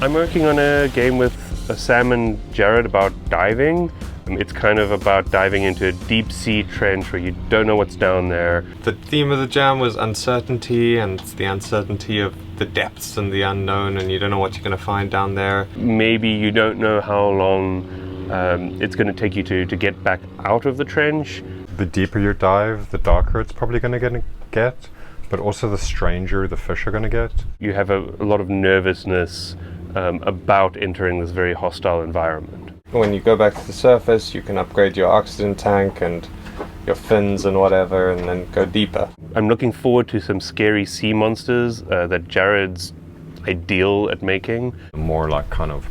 I'm working on a game with Sam and Jared about diving. It's kind of about diving into a deep sea trench where you don't know what's down there. The theme of the jam was uncertainty, and it's the uncertainty of the depths and the unknown, and you don't know what you're going to find down there. Maybe you don't know how long it's going to take you to get back out of the trench. The deeper you dive, the darker it's probably going to get, but also the stranger the fish are going to get. You have a lot of nervousness about entering this very hostile environment. When you go back to the surface, you can upgrade your oxygen tank and your fins and whatever, and then go deeper. I'm looking forward to some scary sea monsters that Jared's ideal at making. More like kind of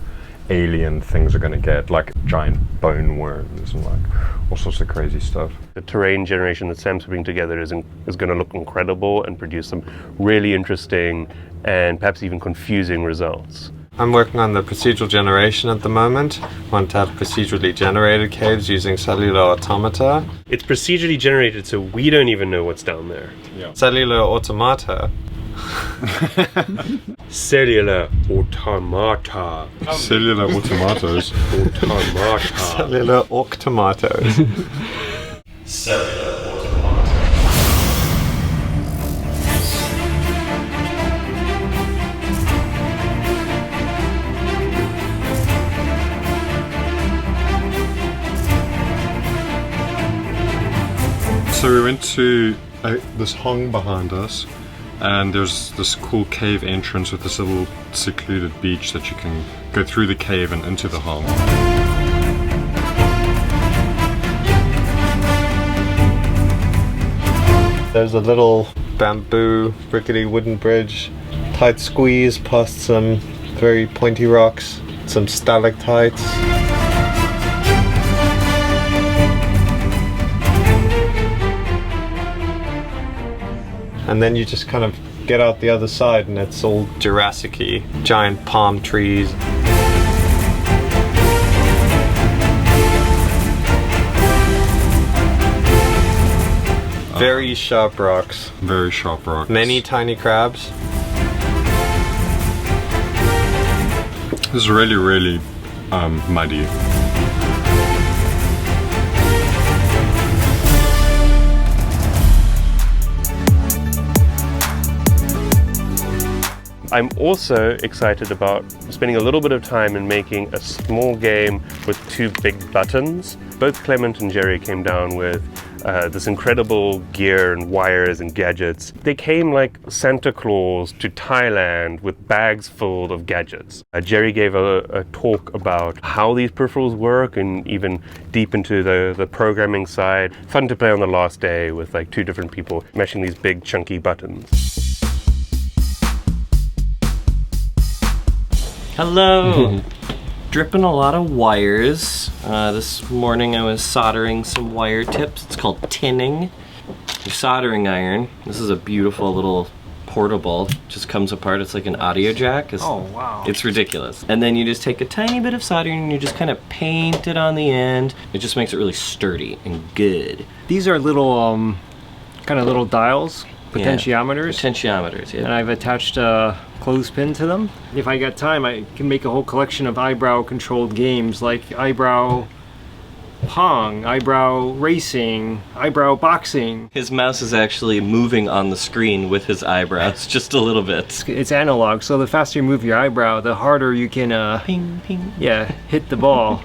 alien things are going to get, like giant bone worms and like all sorts of crazy stuff. The terrain generation that Sam's putting together is going to look incredible and produce some really interesting and perhaps even confusing results. I'm working on the procedural generation at the moment. I want to have procedurally generated caves using cellular automata. It's procedurally generated, so we don't even know what's down there. Yeah. Cellular automata. Cellular automata. Cellular automatos. Automata. Cellular automatoes. Cellular automata. So we went to this hong behind us, and there's this cool cave entrance with this little secluded beach that you can go through the cave and into the hong. There's a little bamboo, rickety wooden bridge, tight squeeze past some very pointy rocks, some stalactites. And then you just kind of get out the other side and it's all Jurassic-y, giant palm trees. Very sharp rocks. Very sharp rocks. Many tiny crabs. This is really, really muddy. I'm also excited about spending a little bit of time in making a small game with two big buttons. Both Clement and Jerry came down with this incredible gear and wires and gadgets. They came like Santa Claus to Thailand with bags full of gadgets. Jerry gave a talk about how these peripherals work and even deep into the programming side. Fun to play on the last day with like two different people mashing these big chunky buttons. Hello! Dripping a lot of wires. This morning I was soldering some wire tips. It's called tinning. Your soldering iron. This is a beautiful little portable. Just comes apart. It's like an audio jack. Oh, wow. It's ridiculous. And then you just take a tiny bit of soldering and you just kind of paint it on the end. It just makes it really sturdy and good. These are little, kind of little dials. Potentiometers. Yeah, potentiometers, yeah. And I've attached a clothespin to them. If I got time, I can make a whole collection of eyebrow controlled games like eyebrow pong, eyebrow racing, eyebrow boxing. His mouse is actually moving on the screen with his eyebrows just a little bit. It's analog, so the faster you move your eyebrow, the harder you can Ping, ping. yeah, hit the ball.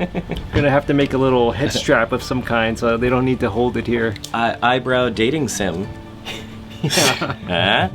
Gonna have to make a little head strap of some kind so they don't need to hold it here. Eyebrow dating sim. Yeah.